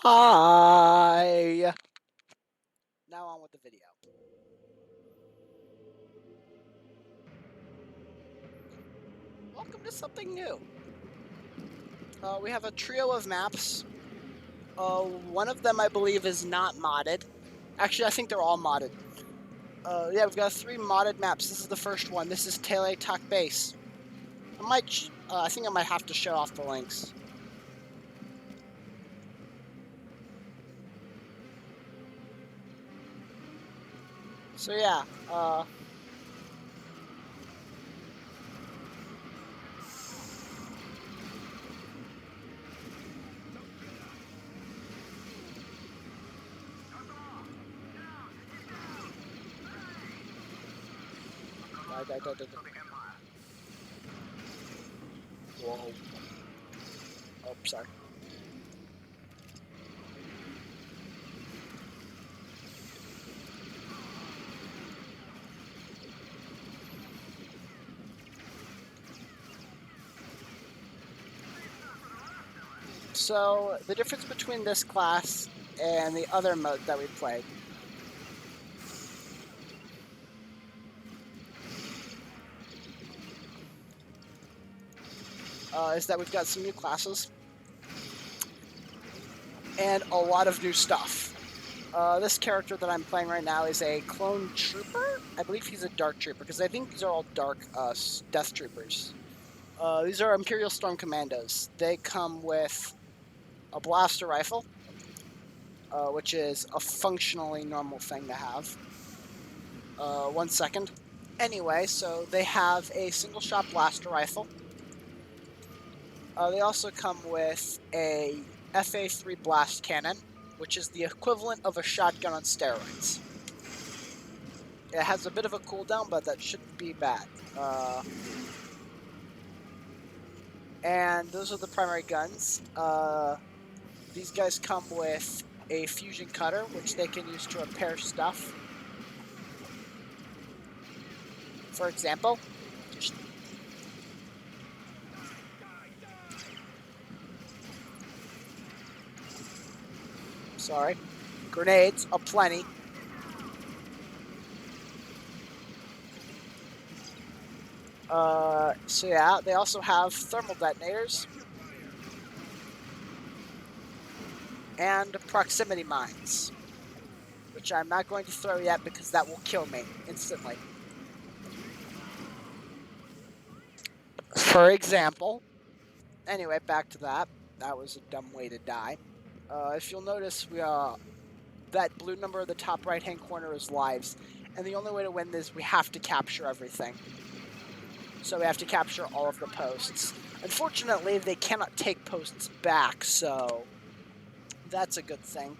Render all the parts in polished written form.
Hi! Now on with the video. Welcome to something new. We have a trio of maps. One of them I believe is not modded. Actually, I think they're all modded. Yeah, we've got 3 modded maps. This is the first one. This is Tele Talk Base. I think I might have to show off the links. So yeah, Whoa. Oh, sorry. So, the difference between this class and the other mode that we played is that we've got some new classes and a lot of new stuff. This character that I'm playing right now is a clone trooper. I believe he's a dark trooper, because I think these are all dark death troopers. These are Imperial Storm Commandos. They come with a blaster rifle, which is a functionally normal thing to have. 1 second. Anyway, so they have a single-shot blaster rifle. They also come with a FA3 blast cannon, which is the equivalent of a shotgun on steroids. It has a bit of a cooldown, but that shouldn't be bad. And those are the primary guns. These guys come with a fusion cutter, which they can use to repair stuff. For example, sorry, grenades aplenty. So yeah, they also have thermal detonators and proximity mines, which I'm not going to throw yet because that will kill me instantly. For example, anyway, back to that. That was a dumb way to die. If you'll notice, that blue number in the top right-hand corner is lives, and the only way to win this, we have to capture everything. So we have to capture all of the posts. Unfortunately, they cannot take posts back, so that's a good thing.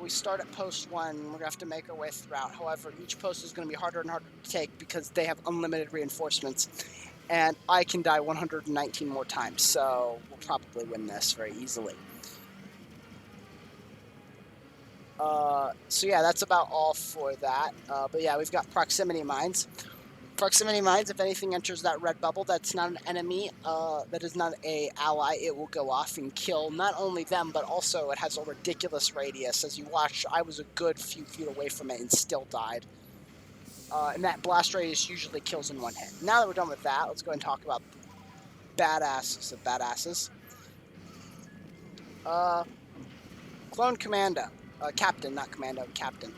We start at post 1, we're going to have to make our way throughout. However, each post is going to be harder and harder to take because they have unlimited reinforcements. And I can die 119 more times, so we'll probably win this very easily. So yeah, that's about all for that. But yeah, we've got proximity mines. Proximity mines, if anything enters that red bubble, that's not an enemy, that is not an ally, it will go off and kill not only them, but also it has a ridiculous radius. As you watch, I was a good few feet away from it and still died. And that blast radius usually kills in 1 hit. Now that we're done with that, let's go ahead and talk about badasses of badasses. Clone Commando. Captain, not Commando, Captain.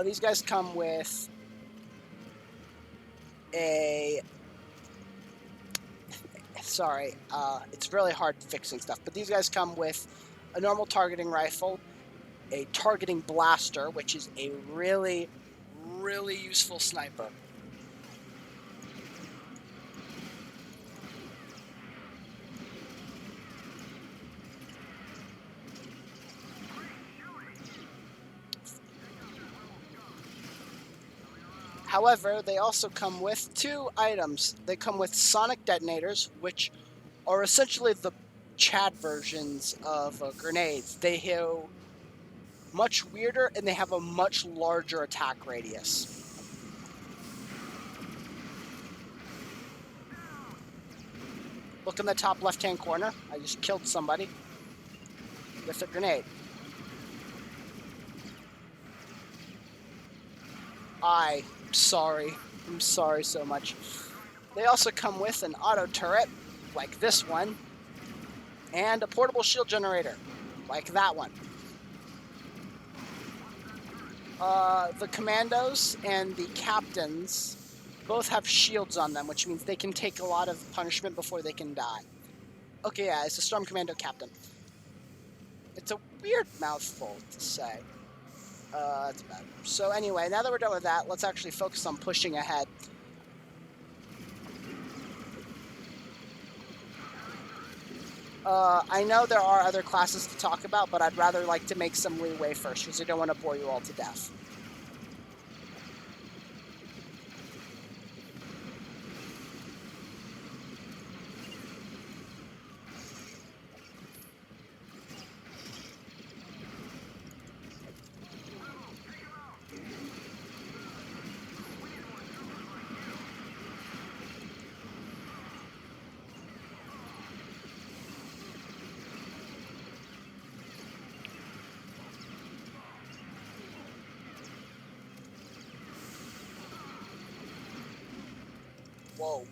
These guys come with sorry, it's really hard fixing stuff, but these guys come with a normal targeting rifle, a targeting blaster, which is a really, really useful sniper. However, they also come with 2 items. They come with sonic detonators, which are essentially the Chad versions of grenades. They hit much weirder, and they have a much larger attack radius. Look in the top left-hand corner. I just killed somebody. with a grenade. I'm sorry so much. They also come with an auto turret, like this one, and a portable shield generator, like that one. The commandos and the captains both have shields on them, which means they can take a lot of punishment before they can die. Okay, yeah, it's a Storm Commando captain. It's a weird mouthful to say. That's bad. So anyway, now that we're done with that, let's actually focus on pushing ahead. I know there are other classes to talk about, but I'd rather like to make some leeway first, because I don't want to bore you all to death. Whoa.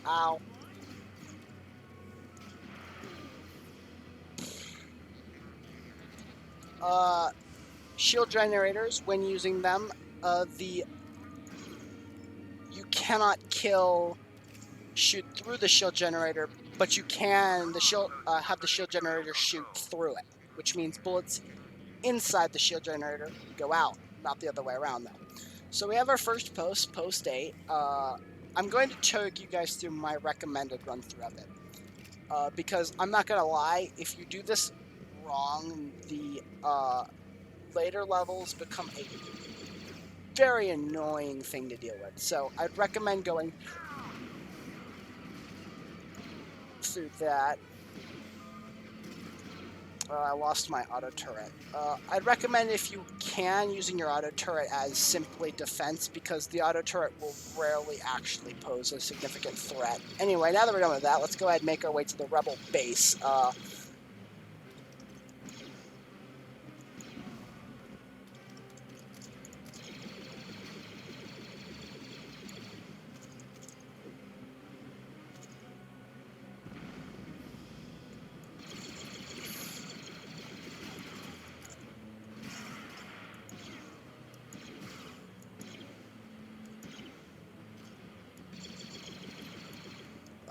Ow. Shield generators, when using them, you cannot shoot through the shield generator, but you can have the shield generator shoot through it, which means bullets inside the shield generator go out, not the other way around though. So we have our first post, post 8. I'm going to take you guys through my recommended run through of it, because I'm not gonna lie, if you do this wrong, the later levels become a very annoying thing to deal with. So I'd recommend going through that. I lost my auto turret. I'd recommend, if you can, using your auto turret as simply defense, because the auto turret will rarely actually pose a significant threat. Anyway, now that we're done with that, let's go ahead and make our way to the rebel base.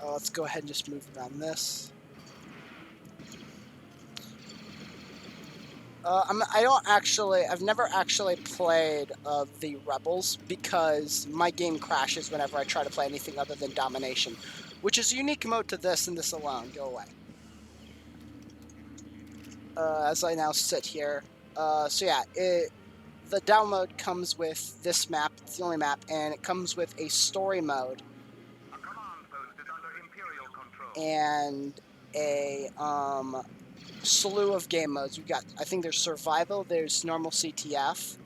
Let's go ahead and just move around this. I've never actually played the Rebels, because my game crashes whenever I try to play anything other than Domination, which is a unique mode to this and this alone. Go away. As I now sit here. So yeah, the download comes with this map. It's the only map, and it comes with a story mode and a slew of game modes. We've got, I think there's survival, there's normal CTF,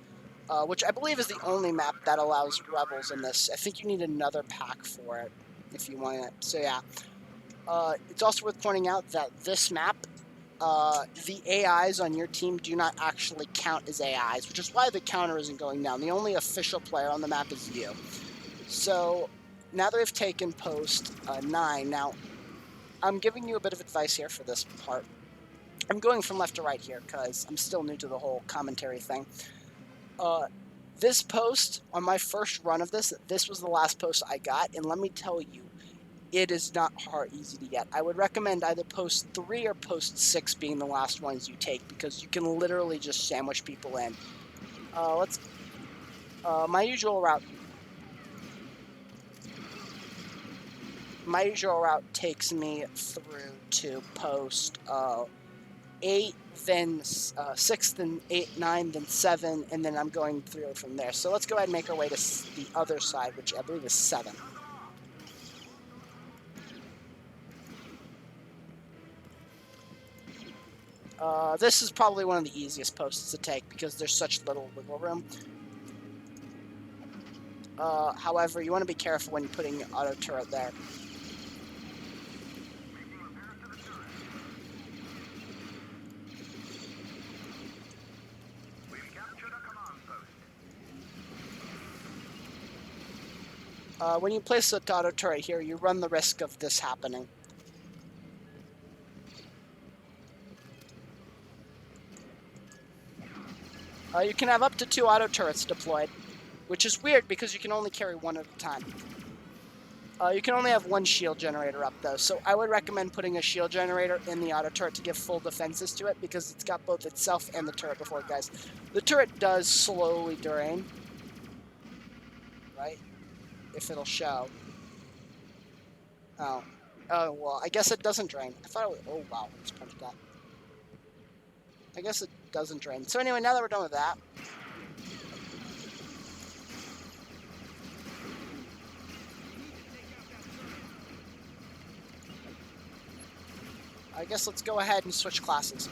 which I believe is the only map that allows rebels in this. I think you need another pack for it if you want it. So yeah, it's also worth pointing out that this map, the AIs on your team do not actually count as AIs, which is why the counter isn't going down. The only official player on the map is you. So now that we've taken post 9, now I'm giving you a bit of advice here for this part. I'm going from left to right here because I'm still new to the whole commentary thing. This post, on my first run of this was the last post I got, and let me tell you, it is not easy to get. I would recommend either post 3 or post 6 being the last ones you take, because you can literally just sandwich people in. My usual route takes me through to post 8, then 6, then 8, 9, then 7, and then I'm going through from there. So let's go ahead and make our way to the other side, which I believe is 7. This is probably one of the easiest posts to take because there's such little wiggle room. However, you want to be careful when you're putting your auto turret there. When you place a auto turret here, you run the risk of this happening. You can have up to 2 auto turrets deployed, which is weird because you can only carry 1 at a time. You can only have 1 shield generator up though, so I would recommend putting a shield generator in the auto turret to give full defenses to it because it's got both itself and the turret before it dies. The turret does slowly drain, right? If it'll show. Oh. Oh, well, I guess it doesn't drain. I thought it would. Oh, wow. Let's punch that. I guess it doesn't drain. So anyway, now that we're done with that, I guess let's go ahead and switch classes.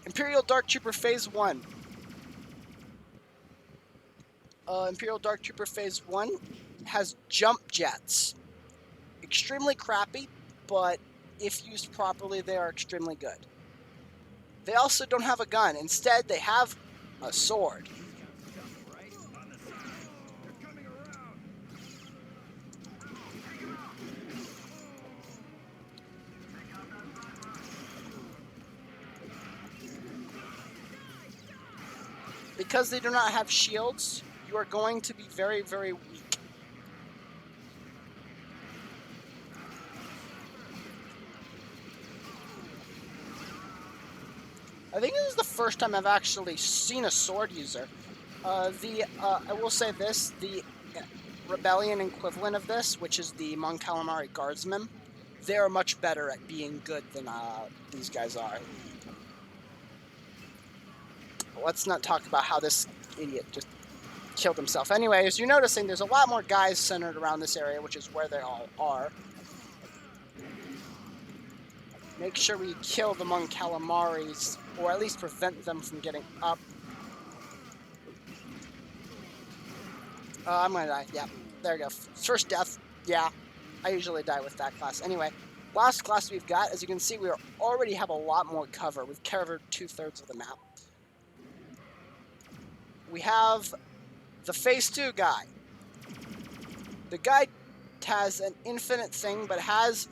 Imperial Dark Trooper Phase 1. Imperial Dark Trooper Phase 1 has jump jets. Extremely crappy, but if used properly, they are extremely good. They also don't have a gun. Instead, they have a sword. Because they do not have shields, you are going to be very, very weak. I think this is the first time I've actually seen a sword user. I will say this, the Rebellion equivalent of this, which is the Mon Calamari Guardsmen, they are much better at being good than these guys are. Let's not talk about how this idiot just killed himself. Anyway, as you're noticing, there's a lot more guys centered around this area, which is where they all are. Make sure we kill the Mon Calamaris, or at least prevent them from getting up. I'm gonna die. Yeah, there we go. First death. Yeah, I usually die with that class. Anyway, last class we've got, as you can see, we already have a lot more cover. We've covered 2/3 of the map. We have the Phase 2 guy. The guy has an infinite thing, but has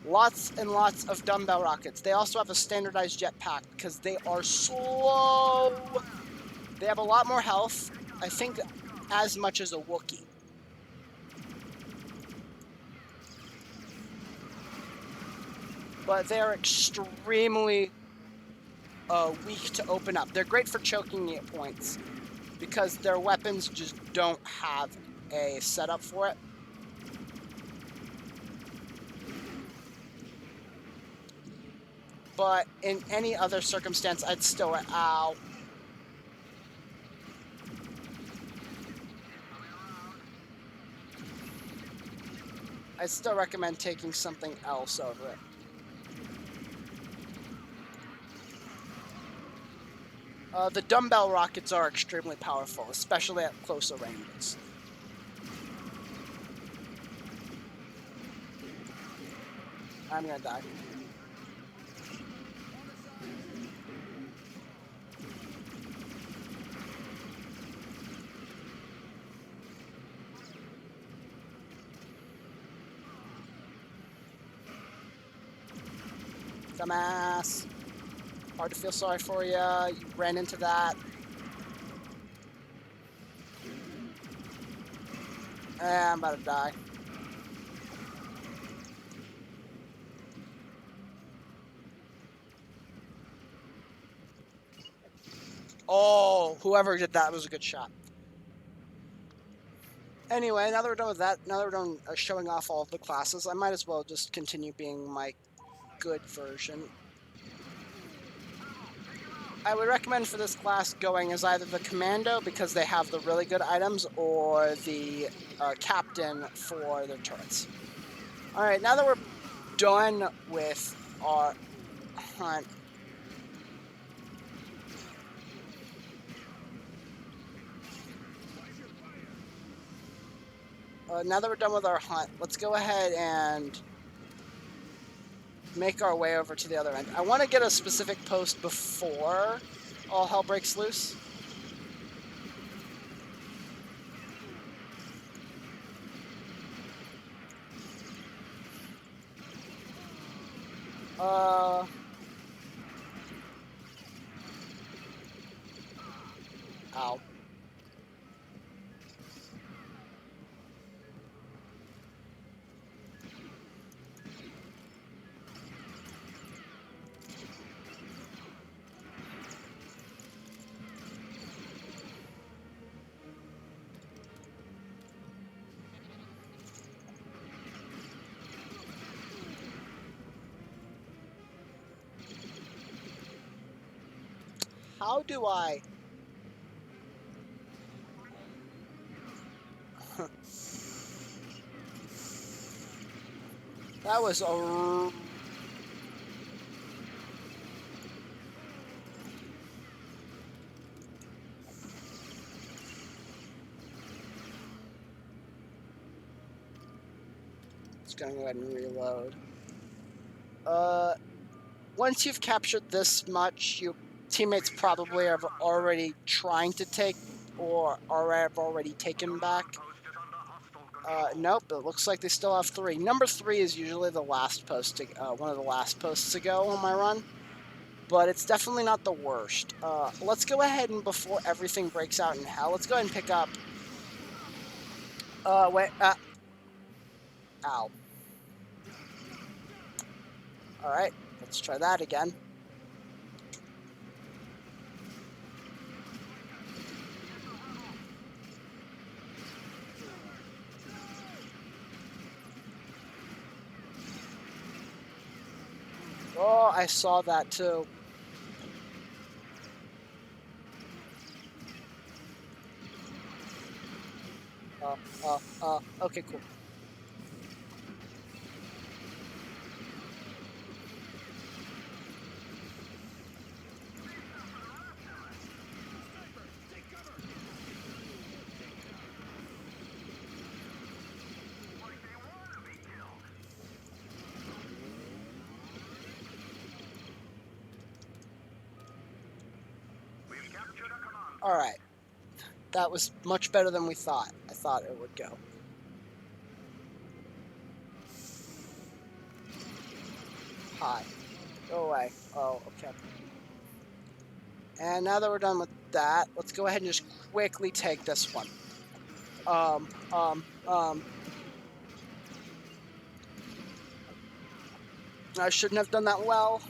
lots and lots of dumbbell rockets. They also have a standardized jetpack because they are slow. They have a lot more health, I think as much as a Wookiee. But they're extremely weak to open up. They're great for choking me at points because their weapons just don't have a setup for it. But in any other circumstance, I'd still... Ow. I'd still recommend taking something else over it. The dumbbell rockets are extremely powerful, especially at closer ranges. I'm gonna die. Dumbass. Hard to feel sorry for you. You ran into that. I'm about to die. Oh, whoever did that was a good shot. Anyway, now that we're done with that, now that we're done showing off all of the classes, I might as well just continue being my good version. I would recommend for this class going as either the Commando, because they have the really good items, or the Captain for their turrets. Alright, now that we're done with our hunt, let's go ahead and make our way over to the other end. I want to get a specific post before all hell breaks loose. Uh... Ow. How do I... That was a... Just gonna go ahead and reload. Once you've captured this much, your teammates probably are already trying to take or have already taken back. Nope, it looks like they still have 3. Number 3 is usually the last post to, one of the last posts to go on my run, but it's definitely not the worst. Let's go ahead and before everything breaks out in hell, let's go ahead and pick up. Wait. Ow. All right, let's try that again. Oh, I saw that too. Okay, cool. All right. That was much better than we thought. I thought it would go. Hi. Go away. Oh, okay. And now that we're done with that, let's go ahead and just quickly take this one. I shouldn't have done that well.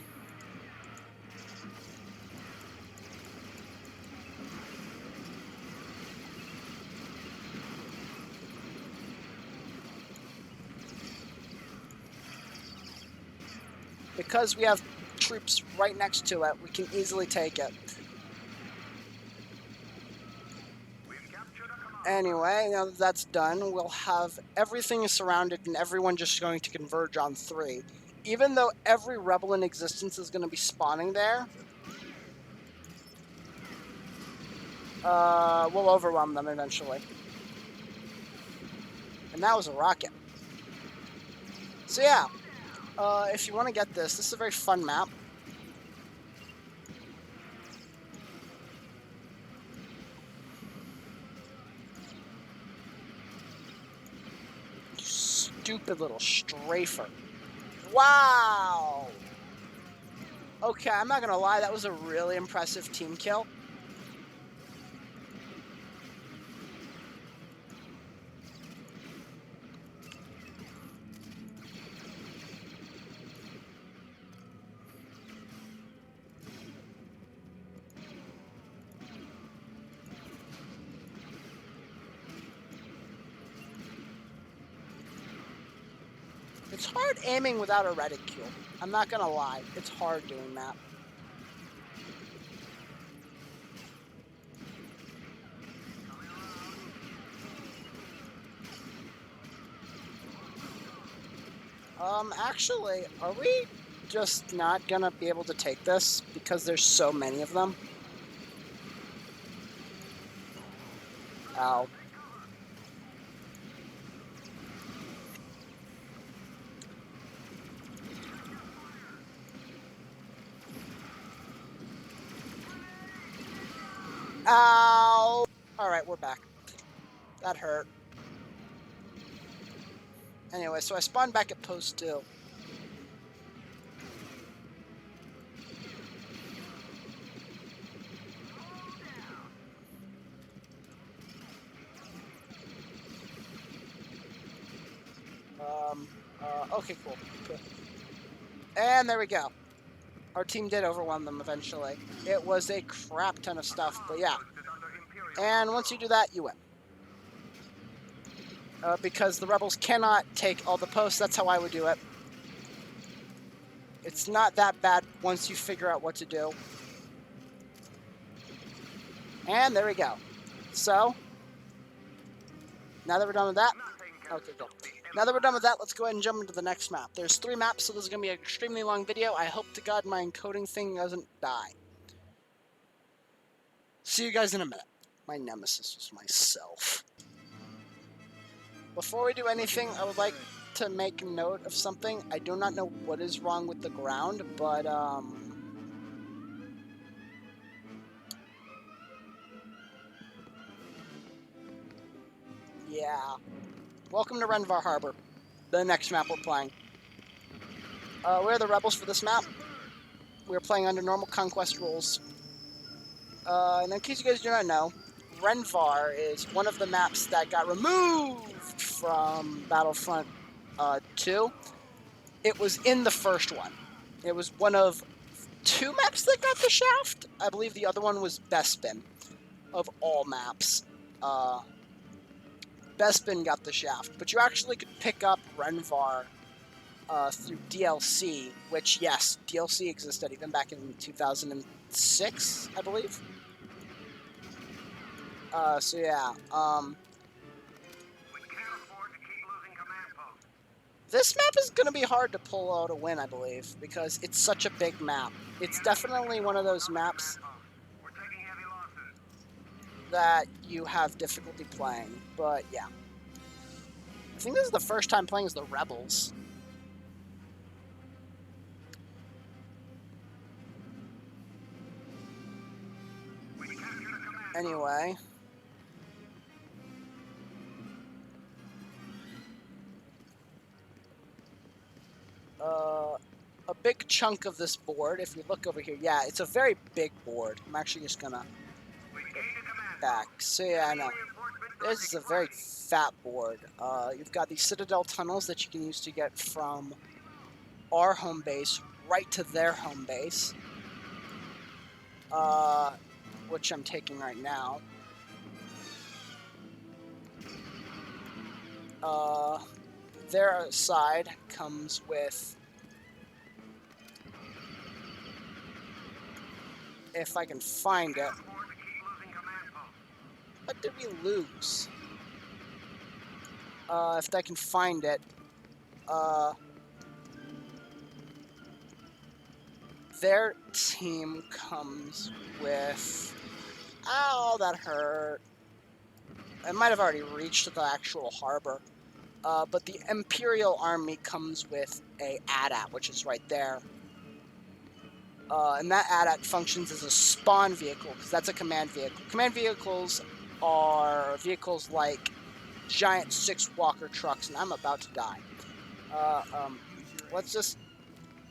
Because we have troops right next to it, we can easily take it. Anyway, now that that's done, we'll have everything surrounded and everyone just going to converge on 3. Even though every rebel in existence is going to be spawning there, we'll overwhelm them eventually. And that was a rocket. So yeah, if you want to get this is a very fun map. Stupid little strafer. Wow! Okay, I'm not gonna lie, that was a really impressive team kill. It's hard aiming without a reticule. I'm not gonna lie, it's hard doing that. Actually, are we just not gonna be able to take this because there's so many of them? Ow. Ow! Alright, we're back. That hurt. Anyway, so I spawned back at post 2. Okay, cool. And there we go. Our team did overwhelm them eventually. It was a crap ton of stuff, but yeah. And once you do that, you win. Because the rebels cannot take all the posts. That's how I would do it. It's not that bad once you figure out what to do. And there we go. So, now that we're done with that, okay, cool. Now that we're done with that, let's go ahead and jump into the next map. There's 3 maps, so this is going to be an extremely long video. I hope to God my encoding thing doesn't die. See you guys in a minute. My nemesis was myself. Before we do anything, I would like to make note of something. I do not know what is wrong with the ground, but, yeah. Welcome to Renvar Harbor, the next map we're playing. We're the rebels for this map. We're playing under normal conquest rules. And in case you guys do not know, Renvar is one of the maps that got removed from Battlefront 2. It was in the first one. It was one of 2 maps that got the shaft. I believe the other one was Bespin. Of all maps, Bespin got the shaft. But you actually could pick up Renvar through DLC, which, yes, DLC existed even back in 2006, I believe. So yeah, this map is going to be hard to pull out a win, I believe, because it's such a big map. It's definitely one of those maps that you have difficulty playing, but yeah. I think this is the first time playing as the Rebels. Anyway. A big chunk of this board, if you look over here, yeah, it's a very big board. I'm actually just gonna go back. So yeah, I know. This is a very fat board. You've got these Citadel tunnels that you can use to get from our home base right to their home base, which I'm taking right now. Their side comes with, if I can find it. What did we lose? If I can find it, their team comes with, ow, that hurt. I might have already reached the actual harbor. But the Imperial Army comes with a AT-AT, which is right there. And that AT-AT functions as a spawn vehicle, because that's a command vehicle. Command vehicles are vehicles like giant 6-walker trucks, and I'm about to die. Let's just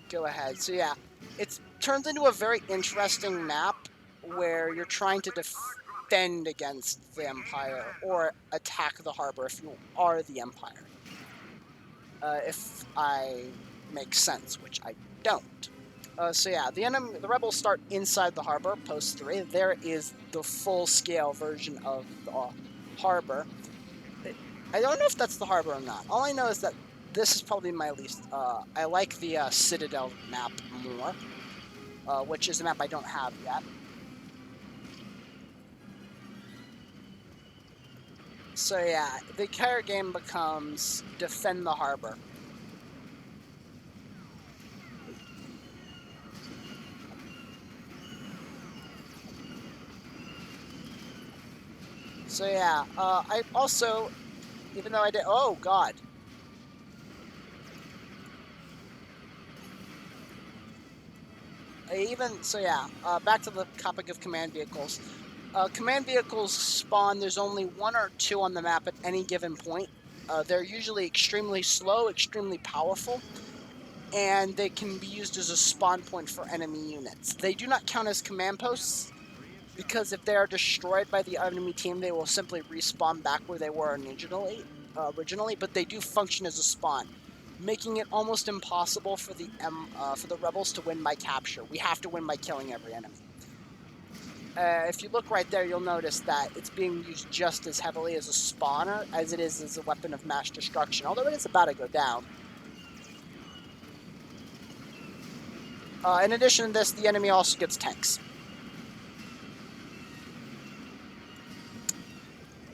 go ahead. So yeah, it turns into a very interesting map where you're trying to defend against the Empire or attack the harbor if you are the Empire. If I make sense, which I don't. So yeah, the rebels start inside the harbor, post 3. There is the full-scale version of the harbor. I don't know if that's the harbor or not. All I know is that this is probably my least. I like the Citadel map more, which is a map I don't have yet. So yeah, the entire game becomes defend the harbor. So yeah, I also, even though I did, oh god. So yeah, back to the topic of command vehicles. Command vehicles spawn, there's only 1 or 2 on the map at any given point. They're usually extremely slow, extremely powerful, and they can be used as a spawn point for enemy units. They do not count as command posts, because if they are destroyed by the enemy team, they will simply respawn back where they were originally, but they do function as a spawn. making it almost impossible for the rebels to win by capture. We have to win by killing every enemy. If you look right there, you'll notice that it's being used just as heavily as a spawner as it is as a weapon of mass destruction, although it is about to go down. In addition to this, the enemy also gets tanks.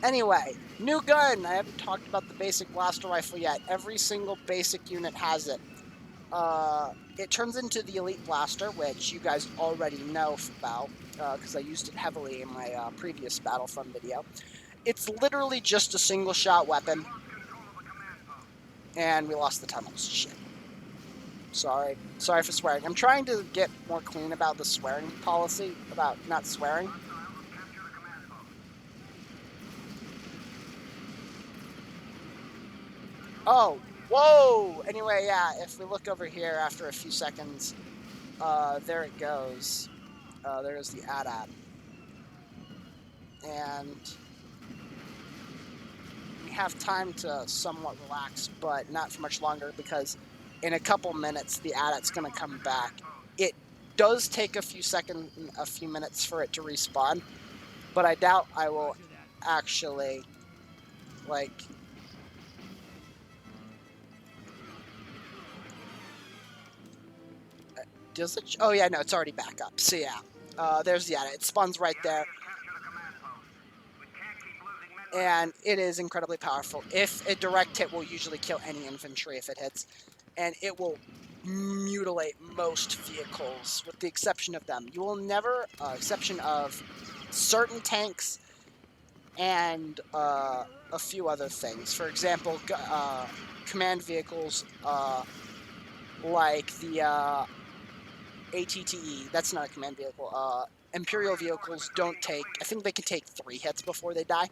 Anyway, new gun! I haven't talked about the basic blaster rifle yet. Every single basic unit has it. It turns into the elite blaster, which you guys already know about, because I used it heavily in my previous Battlefront video. It's literally just a single shot weapon. And we lost the tunnels. Shit. Sorry for swearing. I'm trying to get more clean about the swearing policy, about not swearing. Oh, whoa! Anyway, yeah, if we look over here after a few seconds, there it goes. There's the AT-AT. And we have time to somewhat relax, but not for much longer, because in a couple minutes, the AT-AT's going to come back. It does take a few minutes for it to respawn, but I doubt I will actually, like... Does it? Oh, yeah, no, it's already back up. So, yeah, there's the AT-AT. It spawns right there. And it is incredibly powerful. If a direct hit will usually kill any infantry if it hits, and it will mutilate most vehicles, with the exception of them. You will never, exception of certain tanks and a few other things. For example, command vehicles like the ATTE. That's not a command vehicle. Imperial vehicles don't take... I think they can take 3 hits before they die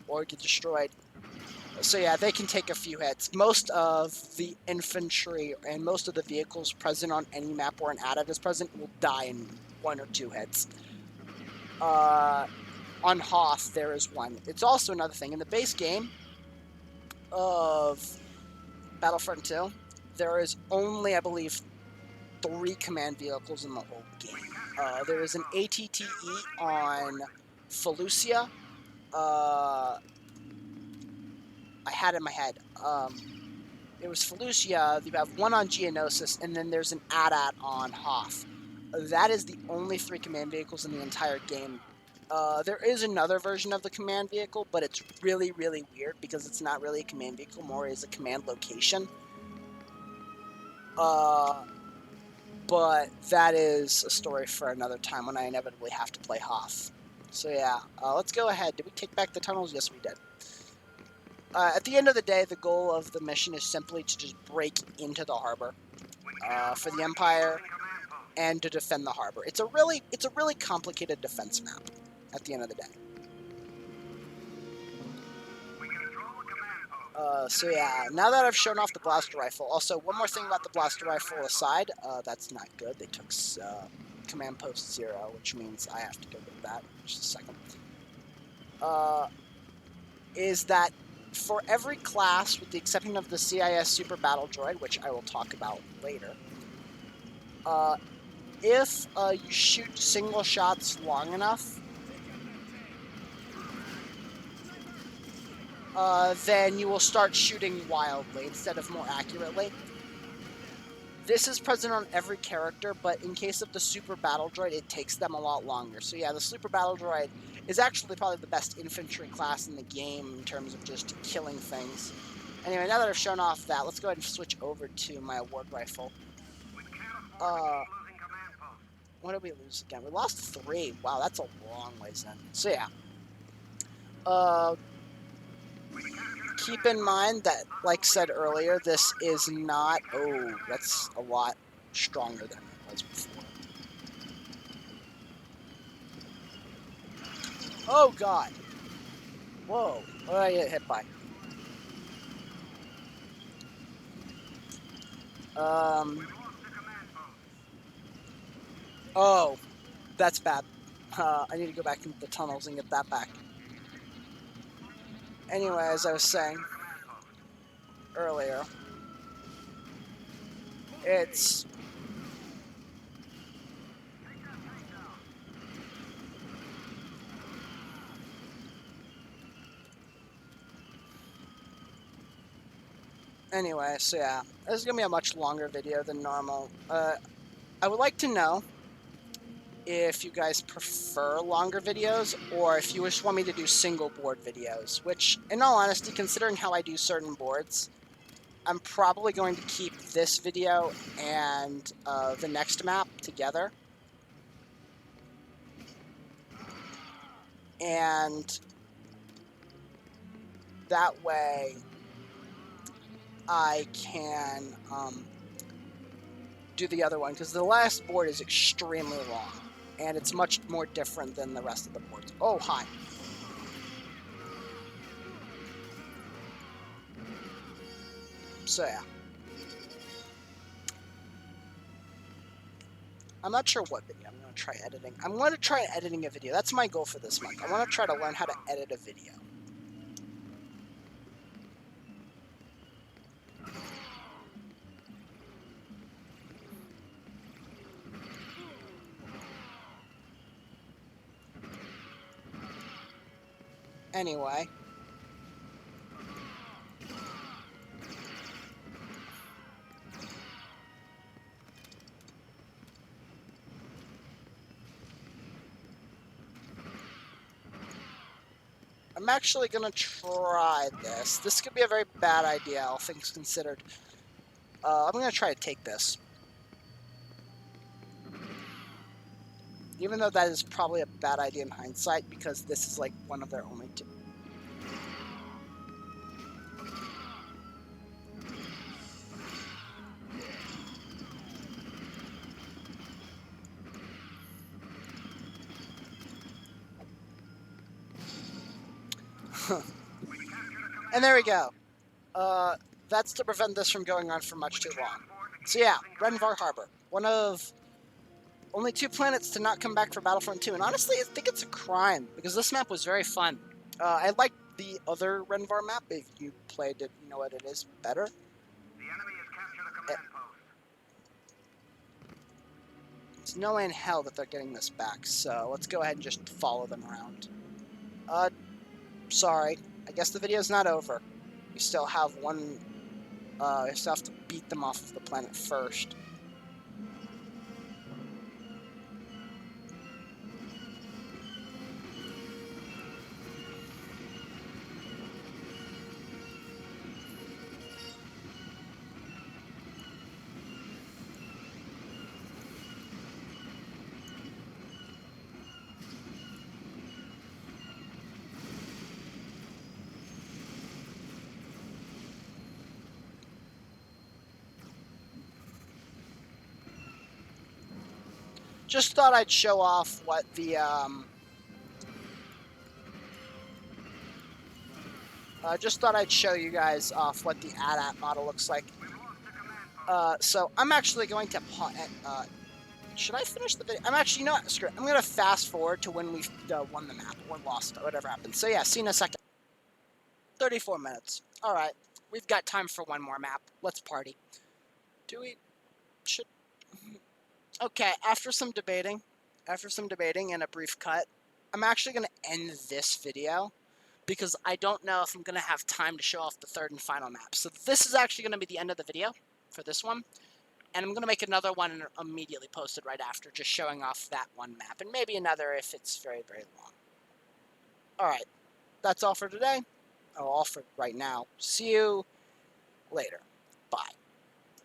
or get destroyed. So yeah, they can take a few hits. Most of the infantry and most of the vehicles present on any map where an AT-AT is present will die in 1 or 2 hits. On Hoth, there is 1. It's also another thing. In the base game of Battlefront 2, there is only, I believe, 3 command vehicles in the whole game. There is an ATTE on Felucia. I had it in my head. It was Felucia. You have 1 on Geonosis, and then there's an AT-AT on Hoth. That is the only 3 command vehicles in the entire game. There is another version of the command vehicle, but it's really, really weird because it's not really a command vehicle, more is a command location. But that is a story for another time when I inevitably have to play Hoth. So yeah, let's go ahead. Did we take back the tunnels? Yes, we did. At the end of the day, the goal of the mission is simply to just break into the harbor for the Empire and to defend the harbor. It's a really complicated defense map at the end of the day. So yeah, now that I've shown off the blaster rifle, also one more thing about the blaster rifle aside, that's not good. They took command post 0, which means I have to go get that in just a second. Is that for every class, with the exception of the CIS Super Battle Droid, which I will talk about later, if you shoot single shots long enough, then you will start shooting wildly instead of more accurately. This is present on every character, but in case of the Super Battle Droid, it takes them a lot longer. So yeah, the Super Battle Droid is actually probably the best infantry class in the game in terms of just killing things. Anyway, now that I've shown off that, let's go ahead and switch over to my award rifle. What did we lose again? We lost 3. Wow, that's a long ways in. So yeah. Keep in mind that, like said earlier, this is not... Oh, that's a lot stronger than it was before. Oh, God. Whoa. What did I get hit by? Oh, that's bad. I need to go back into the tunnels and get that back. Anyway, as I was saying earlier, It's... Anyway, so yeah, this is going to be a much longer video than normal. I would like to know if you guys prefer longer videos, or if you just want me to do single board videos, which, in all honesty, considering how I do certain boards, I'm probably going to keep this video and the next map together. And that way I can do the other one, because the last board is extremely long, and it's much more different than the rest of the boards. Oh, hi. So yeah. I'm not sure what video I'm going to try editing. I'm going to try editing a video. That's my goal for this month. I want to try to learn how to edit a video. Anyway. I'm actually going to try this. This could be a very bad idea, all things considered. I'm going to try to take this. Even though that is probably a bad idea in hindsight, because this is like one of their only two. And there we go. That's to prevent this from going on for much too long. So yeah, Renvar Harbor. One of only 2 planets to not come back for Battlefront 2. And honestly, I think it's a crime, because this map was very fun. I like the other Renvar map. If you played it, you know what it is better. The enemy has captured a command post. There's no way in hell that they're getting this back, so let's go ahead and just follow them around. Sorry. I guess the video's not over. We still have one... we still have to beat them off of the planet first. Just thought I'd show off what the, just thought I'd show you guys off what the AT-AT model looks like. So I'm actually going to, should I finish the video? I'm actually, you know what, screw it. I'm going to fast forward to when we've won the map, or lost it, whatever happened. So yeah, see you in a second. 34 minutes. Alright, we've got time for one more map. Let's party. Do we, should, okay, after some debating and a brief cut, I'm actually going to end this video, because I don't know if I'm going to have time to show off the third and final map. So this is actually going to be the end of the video for this one. And I'm going to make another one and immediately post it right after, just showing off that one map. And maybe another if it's very, very long. Alright, that's all for today. Oh, all for right now. See you later.